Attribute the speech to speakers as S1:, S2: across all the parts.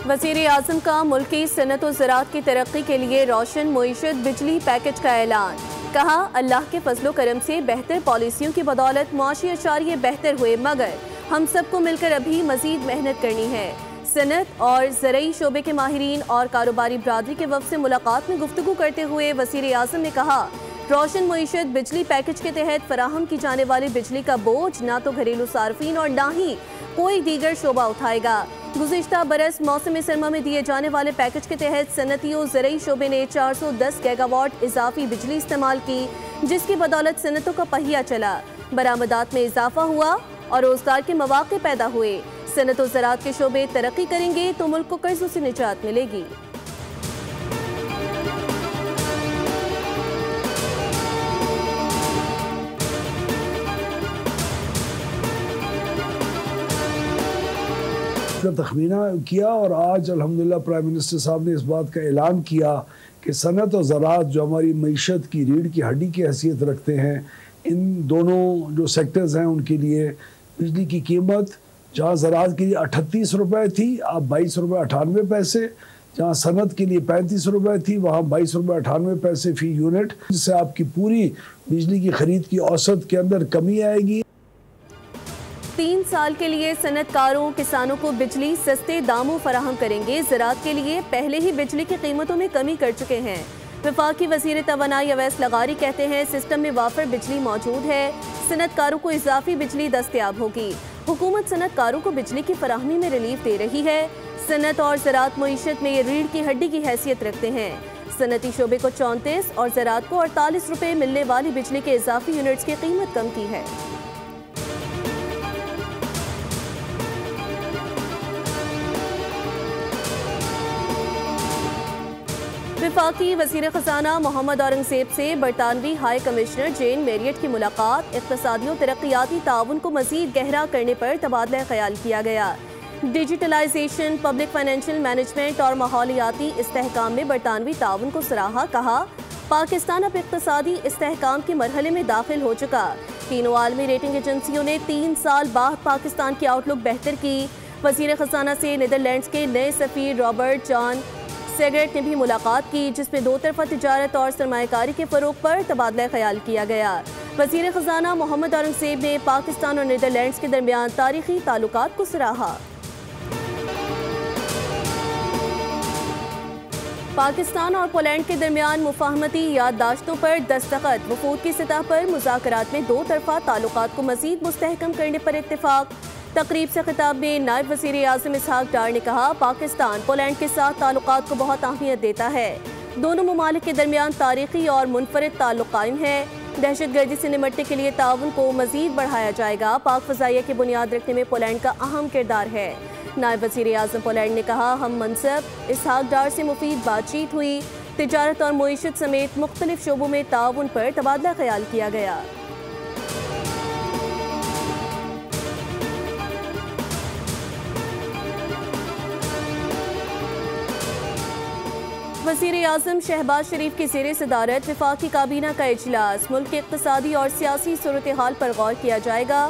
S1: वज़ीर आज़म का मुल्की सनत व ज़राअत की तरक्की के लिए रोशन मुईशत बिजली पैकेज का ऐलान। कहा, अल्लाह के फजलो करम से बेहतर पॉलिसियों की बदौलत मुआशी अशारिये बेहतर हुए, मगर हम सबको मिलकर अभी मजीद मेहनत करनी है। सनत और ज़रई शोबे के माहिरीन और कारोबारी बरादरी के वफ़द से मुलाकात में गुफ्तगू करते हुए वज़ीर आज़म ने कहा, रोशन मुईशत बिजली पैकेज के तहत फराहम की जाने वाली बिजली का बोझ ना तो घरेलू सार्फिन और ना ही कोई दीगर शोबा उठाएगा। गुज़िश्ता बरस मौसम सरमा में दिए जाने वाले पैकेज के तहत सनतियों ज़रई शोबे ने 410 गीगावाट इजाफी बिजली इस्तेमाल की, जिसकी बदौलत सनतों का पहिया चला, बरामदात में इजाफा हुआ और रोजगार के मौके पैदा हुए। सनत व ज़राअत के शोबे तरक्की करेंगे तो मुल्क को कर्जों से निजात मिलेगी।
S2: तखमीना किया और आज अल्हम्दुलिल्लाह प्राइम मिनिस्टर साहब ने इस बात का ऐलान किया कि सनत और ज़राअत जो हमारी मईशत की रीढ़ की हड्डी की हैसियत रखते हैं, इन दोनों जो सेक्टर्स हैं उनके लिए बिजली की कीमत जहाँ ज़राअत के लिए 38 रुपये थी, अब 22 रुपये 98 पैसे, जहाँ सनत के लिए 35 रुपये थी वहाँ 22 रुपये 98 पैसे फ़ी यूनिट, जिससे आपकी पूरी बिजली की खरीद की औसत के अंदर कमी आएगी।
S1: 3 साल के लिए सनतकारों किसानों को बिजली सस्ते दामों फराहम करेंगे। ज़राअत के लिए पहले ही बिजली की कीमतों में कमी कर चुके हैं। वफाकी वज़ीर तवानाई अवैस लगारी कहते हैं, सिस्टम में वाफर बिजली मौजूद है, सनतकारों को इजाफी बिजली दस्तयाब होगी। हुकूमत सनतकारों को बिजली की फराहमी में रिलीफ दे रही है। सनत और ज़राअत मईशत में ये रीढ़ की हड्डी की हैसियत रखते हैं। सनती शोबे को 34 और ज़राअत को 48 रुपये मिलने वाली बिजली के इजाफी यूनिट्स की कीमत कम की है। वफाकी वज़ीर ख़ज़ाना मोहम्मद औरंगज़ेब से बरतानवी हाई कमिश्नर जेन मेरियट की मुलाकात। इक़्तिसादी और तरक्याती ताउन को मज़ीद गहरा करने पर तबादला ख्याल किया गया। डिजिटलाइजेशन, पब्लिक फाइनेंशियल मैनेजमेंट और माहौलियाती इस्तेहकाम में बरतानवी ताउन को सराहा। कहा, पाकिस्तान अब इक़्तिसादी इस्तेहकाम के मरहले में दाखिल हो चुका। तीनों आलमी रेटिंग एजेंसियों ने 3 साल बाद पाकिस्तान की आउटलुक बेहतर की। वज़ीर ख़ज़ाना से नीदरलैंड्स के नए सफ़ीर रॉबर्ट जॉन सेगरेट ने भी मुलाकात की, जिसमें दो तरफा तिजारत और सरमायाकारी के फ़रोग पर तबादला ख्याल किया गया। वज़ीर ख़ज़ाना मोहम्मद औरंगज़ेब ने पाकिस्तान और नीदरलैंड्स के दरमियान तारीखी ताल्लुकात को सराहा। पाकिस्तान और पोलैंड के दरमियान मुफाहमती याददाश्तों पर दस्तखत। वफूद की सतह पर मुज़ाकरात में दो तरफा ताल्लुकात को मज़ीद मुस्तहकम करने पर इत्तेफाक। तकरीब से खिताब में नायब वज़ीर आज़म इसहाक डार ने कहा, पाकिस्तान पोलैंड के साथ ताल्लुकात को बहुत अहमियत देता है। दोनों ममालिक के दरमियान तारीखी और मुनफरिद ताल्लुक कायम है। दहशतगर्दी से निपटने के लिए ताउन को मज़ीद बढ़ाया जाएगा। पाक फ़ज़ाइया की बुनियाद रखने में पोलैंड का अहम किरदार है। नायब वज़ीर आज़म पोलैंड ने कहा, हम मनसब इसहाक डार से मुफीद बातचीत हुई। तिजारत और मईशत समेत मुख्तलिफ शोबों में ताउन पर तबादला ख्याल किया गया। वज़ीर आज़म शहबाज शरीफ की ज़ेर सदारत वफाकी काबीना का इजलास। मुल्क के इक़्तिसादी और सियासी सूरत हाल पर गौर किया जाएगा।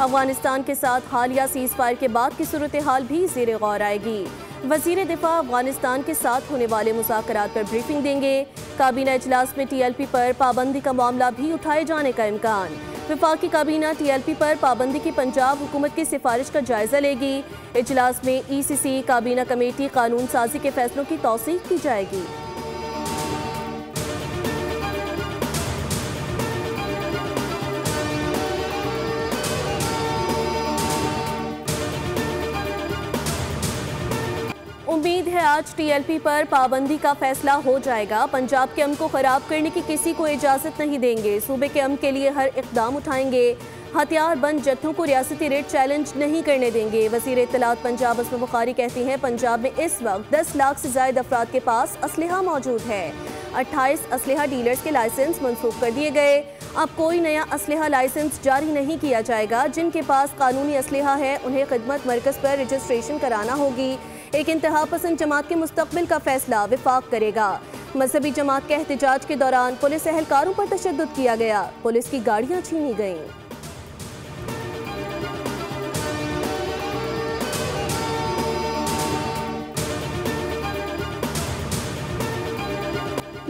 S1: अफगानिस्तान के साथ हालिया सीज़ फायर के बाद की सूरत हाल भी ज़ेर गौर आएगी। वज़ीर दिफा अफगानिस्तान के साथ होने वाले मुज़ाकरात पर ब्रीफिंग देंगे। काबीना इजलास में TLP पर पाबंदी का मामला भी उठाए जाने का इम्कान। वफाकी काबीना TLP पर पाबंदी की पंजाब हुकूमत की सिफारिश का जायजा लेगी। इजलास में ECC काबीना कमेटी कानून साजी के फैसलों की तौसीक की जाएगी। उम्मीद है आज TLP पर पाबंदी का फैसला हो जाएगा। पंजाब के अमन को खराब करने की किसी को इजाजत नहीं देंगे। सूबे के अमन के लिए हर इक़दाम उठाएंगे। हथियार बंद जत्थों को रियासती रेट चैलेंज नहीं करने देंगे। वज़ीर इत्तलात पंजाब असमा बुखारी कहती हैं, पंजाब में इस वक्त 10 लाख से ज़ायद अफराद के पास असलहा मौजूद है। 28 असलहा डीलर्स के लाइसेंस मनसूख कर दिए गए। अब कोई नया असलहा लाइसेंस जारी नहीं किया जाएगा। जिनके पास कानूनी असलहा है उन्हें खिदमत मरकज़ पर रजिस्ट्रेशन कराना होगी। एक इंतहा पसंद जमात के मुस्तकबिल का फैसला विफाक करेगा। मजहबी जमात के एहतजाज के दौरान पुलिस एहलकारों पर तशद्दुद किया गया। पुलिस की गाड़ियां छीनी गईं।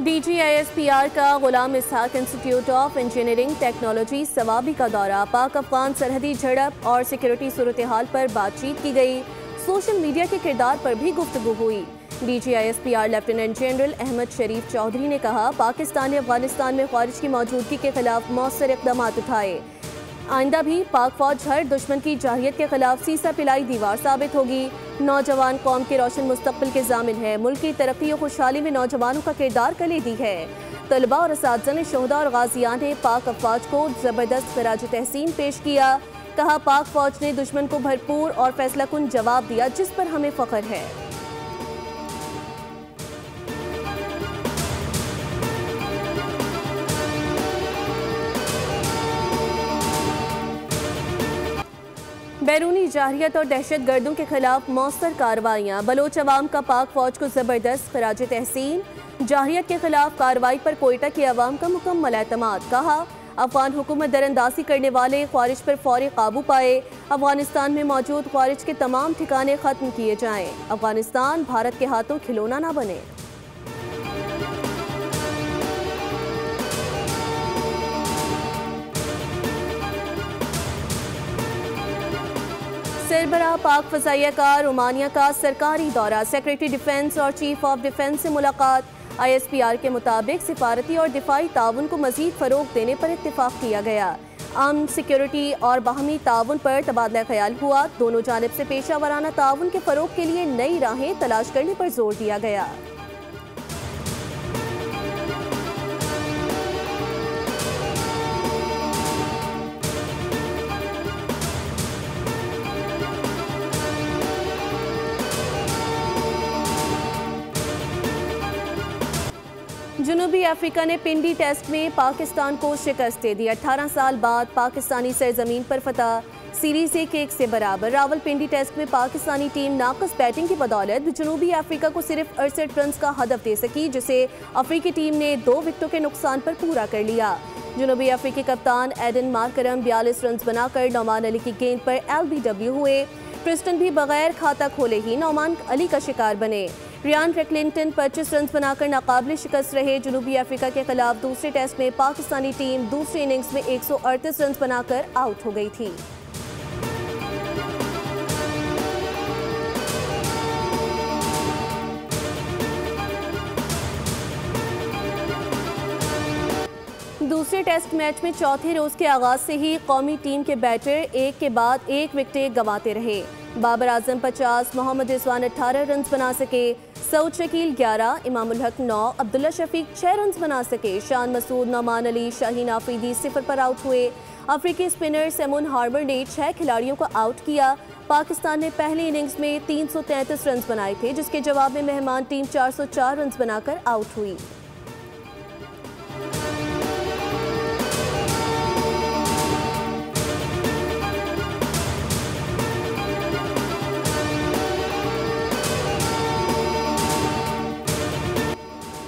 S1: DGISPR का Ghulam Ishaq institute of engineering technology Swabi का दौरा, पाक अफगान सरहदी झड़प और सिक्योरिटी सूरत हाल पर बातचीत की गई। सोशल मीडिया के किरदार पर भी गुफ्तगू हुई। DGISPR लेफ्टिनेंट जनरल अहमद शरीफ चौधरी ने कहा, पाकिस्तान ने अफगानिस्तान में ख्वारिज की मौजूदगी के खिलाफ मौसर इक़दाम उठाए। आइंदा भी पाक फौज हर दुश्मन की जाहियत के खिलाफ सीसा पिलाई दीवार साबित होगी। नौजवान कौम के रोशन मुस्तकबिल के जामिन है। मुल्क की तरक्की और खुशहाली में नौजवानों का किरदार कलीदी है। तलबा और असातिज़ा ने शोहदा और गाजियान ने पाक अफवाज को ज़बरदस्त खराज तहसीन पेश किया। कहा, पाक फौज ने दुश्मन को भरपूर और फैसलाकुन जवाब दिया, जिस पर हमें फ़ख्र है। बैरूनी जाहिलियत और दहशत गर्दों के खिलाफ मौसर कार्रवाइयाँ। बलोच अवाम का पाक फौज को ज़बरदस्त खराज तहसीन। जाहिलियत के खिलाफ कार्रवाई पर कोयटा की अवाम का मुकम्मल एतमाद। कहा, अफगान हुकूमत दरअंदाजी करने वाले ख्वारिज पर फौरी काबू पाए। अफगानिस्तान में मौजूद ख्वारिज के तमाम ठिकाने खत्म किए जाएं। अफगानिस्तान भारत के हाथों खिलौना ना बने। सरबराह पाक फ़ज़ाइया का रोमानिया का सरकारी दौरा। सेक्रेटरी डिफेंस और चीफ ऑफ डिफेंस से मुलाकात। ISPR के मुताबिक सिफारती और दिफाई ताउन को मज़ीद फ़रोग़ देने पर इत्तिफ़ाक़ किया गया। अमन, सिक्योरिटी और बाहमी ताउन पर तबादला ख्याल हुआ। दोनों जानिब से पेशा वराना ताउन के फ़रोग़ के लिए नई राहें तलाश करने पर जोर दिया गया। जनूबी अफ्रीका ने पिंडी टेस्ट में पाकिस्तान को शिकस्त दे दी। 18 साल बाद पाकिस्तानी सरजमीन पर फतह। सीरीज 1-1 से बराबर। रावलपिंडी टेस्ट में पाकिस्तानी टीम नाकस बैटिंग की बदौलत जनूबी अफ्रीका को सिर्फ 68 रन का हदफ दे सकी, जिसे अफ्रीकी टीम ने 2 विकेटों के नुकसान पर पूरा कर लिया। जनूबी अफ्रीकी कप्तान एडन मार्करम 42 रन बनाकर नौमान अली की गेंद पर LBW हुए। प्रिस्टन भी बगैर खाता खोले ही नौमान अली का शिकार बने। रियान फ्रैंकलिन 25 रन बनाकर नाकाबिल शिकस्त रहे। जनूबी अफ्रीका के खिलाफ दूसरे टेस्ट में पाकिस्तानी टीम दूसरी इनिंग्स में 138 रन बनाकर आउट हो गई थी। दूसरे टेस्ट मैच में चौथे रोज के आगाज से ही कौमी टीम के बैटर एक के बाद एक विकेट गंवाते रहे। बाबर आजम 50, मोहम्मद रिजवान 18 रन बना सके। सऊद शकील 11, इमामुल हक 9, अब्दुल्ला शफीक 6 रन बना सके। शान मसूद, नौमान अली, शाहीन आफरीदी 0 पर आउट हुए। अफ्रीकी स्पिनर सेमुन हार्बर ने 6 खिलाड़ियों को आउट किया। पाकिस्तान ने पहली इनिंग्स में 333 रन बनाए थे, जिसके जवाब में मेहमान टीम 404 रन बनाकर आउट हुई।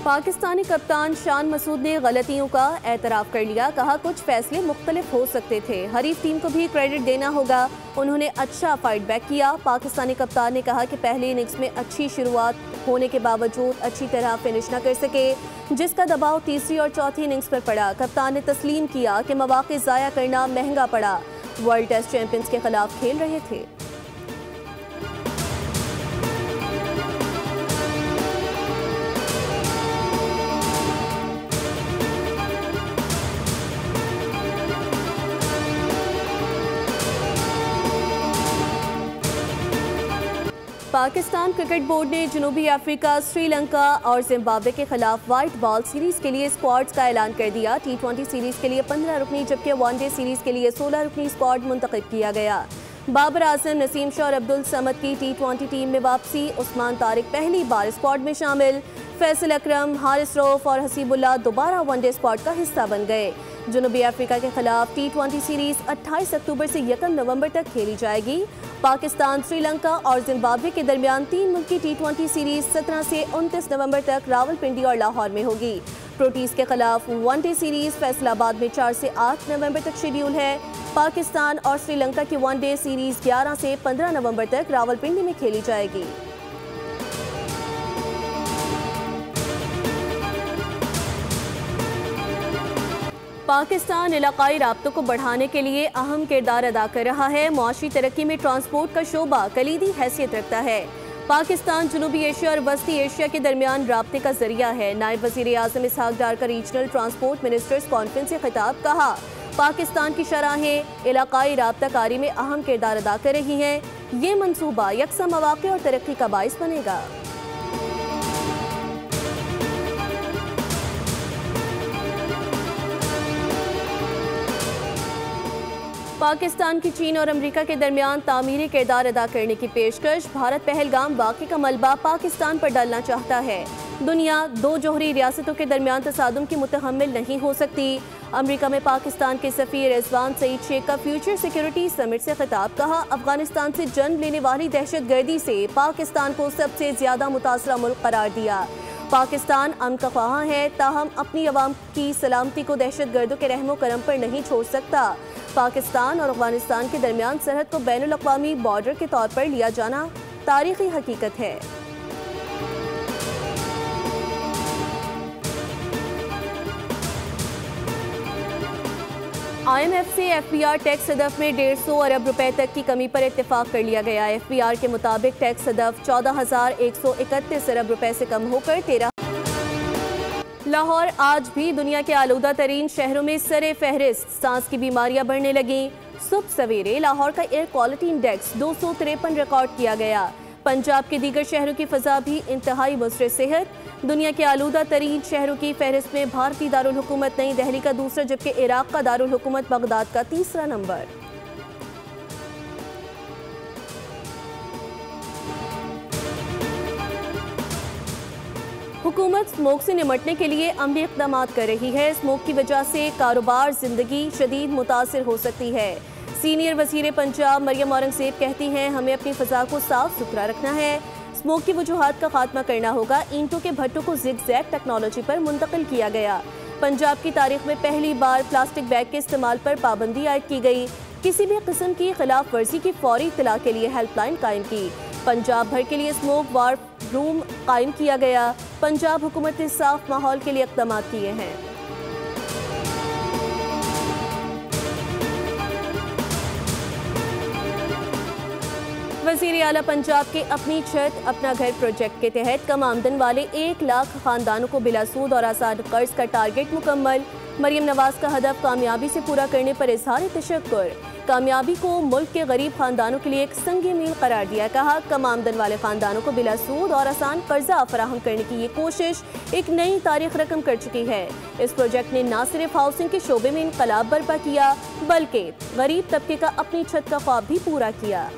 S1: पाकिस्तानी कप्तान शान मसूद ने गलतियों का एतराफ़ कर लिया। कहा, कुछ फैसले मुख्तलिफ हो सकते थे, हरीफ टीम को भी क्रेडिट देना होगा। उन्होंने अच्छा फाइट बैक किया। पाकिस्तानी कप्तान ने कहा कि पहली इनिंग्स में अच्छी शुरुआत होने के बावजूद अच्छी तरह फिनिश न कर सके, जिसका दबाव तीसरी और चौथी इनिंग्स पर पड़ा। कप्तान ने तस्लीम किया कि मौक़े ज़ाया करना महंगा पड़ा। वर्ल्ड टेस्ट चैंपियंस के खिलाफ खेल रहे थे। पाकिस्तान क्रिकेट बोर्ड ने जनूबी अफ्रीका, श्रीलंका और जिम्बाब्वे के खिलाफ वाइट बॉल सीरीज के लिए स्क्वाड्स का ऐलान कर दिया। T20 सीरीज के लिए 15 रुकनी जबकि वनडे सीरीज के लिए 16 रुकनी स्क्वाड मुंतखब किया गया। बाबर आजम, नसीम शाह और अब्दुल समद की T20 टीम में वापसी। उस्मान तारिक पहली बार स्क्वाड में शामिल। फैसल अकरम, हारिस रऊफ और हसीबुल्लाह दोबारा वनडे स्क्वाड का हिस्सा बन गए। जनूबी अफ्रीका के खिलाफ T20 सीरीज 28 अक्टूबर से 1 नवंबर तक खेली जाएगी। पाकिस्तान, श्रीलंका और जिम्बाब्वे के दरमियान 3 मुल्की T20 सीरीज 17 से 29 नवंबर तक रावलपिंडी और लाहौर में होगी। प्रोटीज के खिलाफ वनडे सीरीज फैसलाबाद में 4 से 8 नवंबर तक शेड्यूल है। पाकिस्तान और श्रीलंका की वनडे सीरीज 11 से 15 नवंबर तक रावलपिंडी में खेली जाएगी। पाकिस्तान इलाकाई राब्तों को बढ़ाने के लिए अहम किरदार अदा कर रहा है। मुआशी तरक्की में ट्रांसपोर्ट का शोबा कलीदी हैसियत रखता है। पाकिस्तान जनूबी एशिया और वस्ती एशिया के दरमियान राब्ते का जरिया है। नायब वज़ीर आज़म इसहाक डार का रीजनल ट्रांसपोर्ट मिनिस्टर्स कॉन्फ्रेंस से खिताब। कहा, पाकिस्तान की शराहें इलाकाई राब्ता कारी में अहम किरदार अदा कर रही हैं। ये मंसूबा यकसा मौक़े और तरक्की का बाइस बनेगा। पाकिस्तान की चीन और अमेरिका के दरमियान तामीरी किरदार अदा करने की पेशकश। भारत पहलगाम वाक़े का मलबा पाकिस्तान पर डालना चाहता है। दुनिया दो जोहरी रियासतों के दरमियान तसादुम की मुतहम्मिल नहीं हो सकती। अमेरिका में पाकिस्तान के सफ़ीर रिजवान सईद शेख का फ्यूचर सिक्योरिटी समिट से खिताब। कहा, अफगानिस्तान से जन्म लेने वाली दहशतगर्दी से पाकिस्तान को सबसे ज़्यादा मुतासरा मुल्क करार दिया। पाकिस्तान अमन का ख्वाह है, ताहम अपनी अवाम की सलामती को दहशतगर्दों के रहमो करम पर नहीं छोड़ सकता। पाकिस्तान और अफगानिस्तान के दरमियान सरहद को बैनुल अक़वामी बॉर्डर के तौर पर लिया जाना तारीख़ी हकीकत है। IMF से FBR टैक्स हदफ में 150 अरब रुपए तक की कमी पर इत्तेफाक कर लिया गया। FBR के मुताबिक टैक्स हदफ 14,131 अरब रुपए से कम होकर 13। लाहौर आज भी दुनिया के आलूदा तरीन शहरों में सरे फहरिस्त। सांस की बीमारियां बढ़ने लगीं। सुबह सवेरे लाहौर का एयर क्वालिटी इंडेक्स 253 रिकॉर्ड किया गया। पंजाब के दीगर शहरों की फ़ज़ा भी इंतहाई मुस्रिद सेहत। दुनिया के आलूदा तरीन शहरों की फहरिस्त में भारतीय दारुल हुकूमत नई दिल्ली का दूसरा, जबकि इराक का दारुल हुकूमत बगदाद का तीसरा नंबर। हुकूमत स्मोक से निमटने के लिए अमली इक़दाम कर रही है। स्मोक की वजह से कारोबार ज़िंदगी शदीद मुतासिर हो सकती है। सीनियर वज़ीर पंजाब मरियम औरंगज़ेब कहती हैं, हमें अपनी फ़ज़ा को साफ सुथरा रखना है। स्मोक की वजूहात का खात्मा करना होगा। ईंटों के भट्टों को ज़िग-ज़ैग टेक्नोलॉजी पर मुंतकिल किया गया। पंजाब की तारीख में पहली बार प्लास्टिक बैग के इस्तेमाल पर पाबंदी आयद की गई। किसी भी किस्म की खिलाफ वर्जी की फौरी इत्तला के लिए हेल्पलाइन कायम की। पंजाब भर के लिए स्मोक वार रूम कायम किया गया। पंजाब हुकूमत ने साफ माहौल के लिए इक़दाम किए हैं। वज़ीर आला पंजाब के अपनी छत अपना घर प्रोजेक्ट के तहत कम आमदन वाले 1 लाख खानदानों को बिला सूद और आसान कर्ज का टारगेट मुकम्मल। मरियम नवाज का हदफ कामयाबी से पूरा करने पर इज़हार तशक्कुर। कामयाबी को मुल्क के गरीब खानदानों के लिए एक संग मील करार दिया। कहा, कम आमदन वाले खानदानों को बिला सूद और आसान कर्जा फराहम करने की ये कोशिश एक नई तारीख रकम कर चुकी है। इस प्रोजेक्ट ने न सिर्फ हाउसिंग के शोबे में इनकलाब बर्पा किया, बल्कि गरीब तबके का अपनी छत का ख्वाब भी पूरा किया।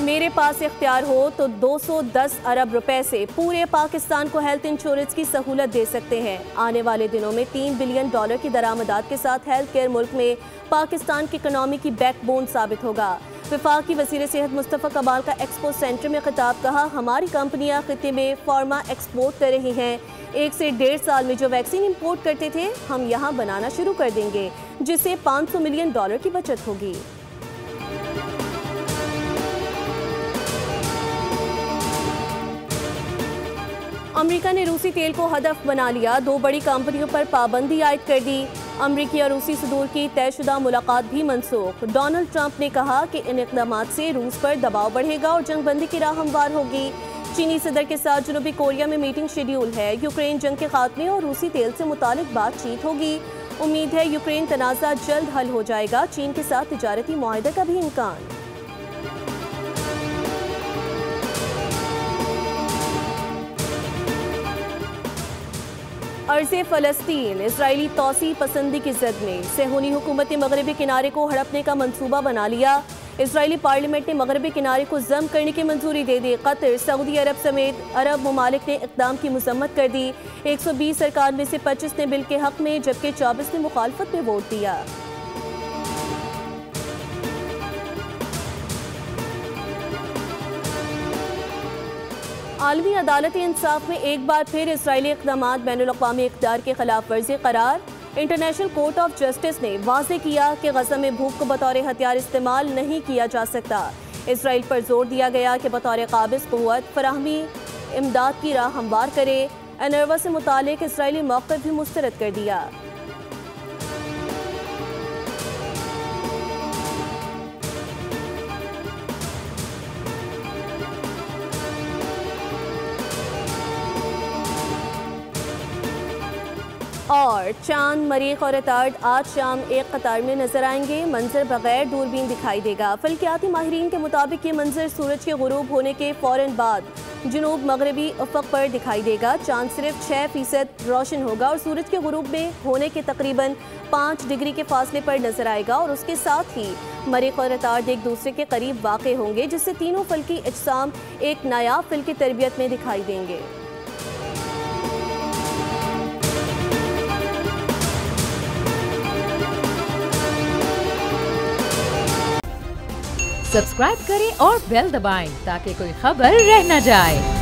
S1: मेरे पास इख्तियार हो तो 210 अरब रुपए से पूरे पाकिस्तान को हेल्थ इंश्योरेंस की सहूलत दे सकते हैं। आने वाले दिनों में $3 बिलियन की दरामदात के साथ हेल्थ केयर मुल्क में पाकिस्तान की इकनॉमी की बैकबोन साबित होगा। वफाकी वज़ीर सेहत मुस्तफ़ा कमाल का एक्सपो सेंटर में खिताब। कहा, हमारी कंपनियां खिते में फार्मा एक्सपोर्ट कर रही हैं। 1 से 1.5 साल में जो वैक्सीन इंपोर्ट करते थे, हम यहाँ बनाना शुरू कर देंगे, जिससे $500 मिलियन की बचत होगी। अमेरिका ने रूसी तेल को हदफ बना लिया। 2 बड़ी कंपनियों पर पाबंदी आयद कर दी। अमेरिकी और रूसी सदूर की तयशुदा मुलाकात भी मनसूख। डोनाल्ड ट्रंप ने कहा कि इन इक़दामात से रूस पर दबाव बढ़ेगा और जंगबंदी की राह हमवार होगी। चीनी सदर के साथ जनूबी कोरिया में मीटिंग शेड्यूल है। यूक्रेन जंग के खात्मे और रूसी तेल से मुतालिक बातचीत होगी। उम्मीद है यूक्रेन तनाज़ा जल्द हल हो जाएगा। चीन के साथ तिजारती मुआहदे का भी इम्कान। अर्ज़े फ़लस्तीन इजरायली तौसी पसंदी की जद में। सेहूनी हुकूमत ने मगरबी किनारे को हड़पने का मंसूबा बना लिया। इजरायली पार्लियामेंट ने मगरबी किनारे को जम करने की मंजूरी दे दी। कतर, सऊदी अरब समेत अरब ममालिक ने इक़दाम की मजम्मत कर दी। 120 अरकान में से 25 ने बिल के हक में, जबकि 24 ने मुखालफत में वोट दिया। आलमी अदालत इंसाफ में एक बार फिर इसराइली इक़दामात बैनुल अक़वामी इक़दार के खिलाफ वर्जी करार। इंटरनेशनल कोर्ट ऑफ जस्टिस ने वाज़ेह किया कि गज़ा में भूख को बतौर हथियार इस्तेमाल नहीं किया जा सकता। इसराइल पर जोर दिया गया कि बतौर काबिज क़ुव्वत फराहमी इमदाद की राह हमवार करे। अनरवा से मुतालिक इसराइली मौक़िफ़ भी मुस्तरद कर दिया। और चांद, मरीख और इतार्ड आज शाम एक कतार में नजर आएंगे। मंजर बगैर दूरबीन दिखाई देगा। फल्कियाती माहिरीन के मुताबिक ये मंजर सूरज के गुरूब होने के फौरन बाद जुनूब मगरबी उफ़क़ पर दिखाई देगा। चांद सिर्फ 6% रोशन होगा और सूरज के गुरूब में होने के तकरीबन 5 डिग्री के फासले पर नजर आएगा और उसके साथ ही मरीख और इतार्ड एक दूसरे के करीब वाक़े होंगे, जिससे तीनों फल्की अजसाम एक नायाब फिल की तरबियत में दिखाई देंगे।
S3: सब्सक्राइब करें और बेल दबाएं ताकि कोई खबर रह न जाए।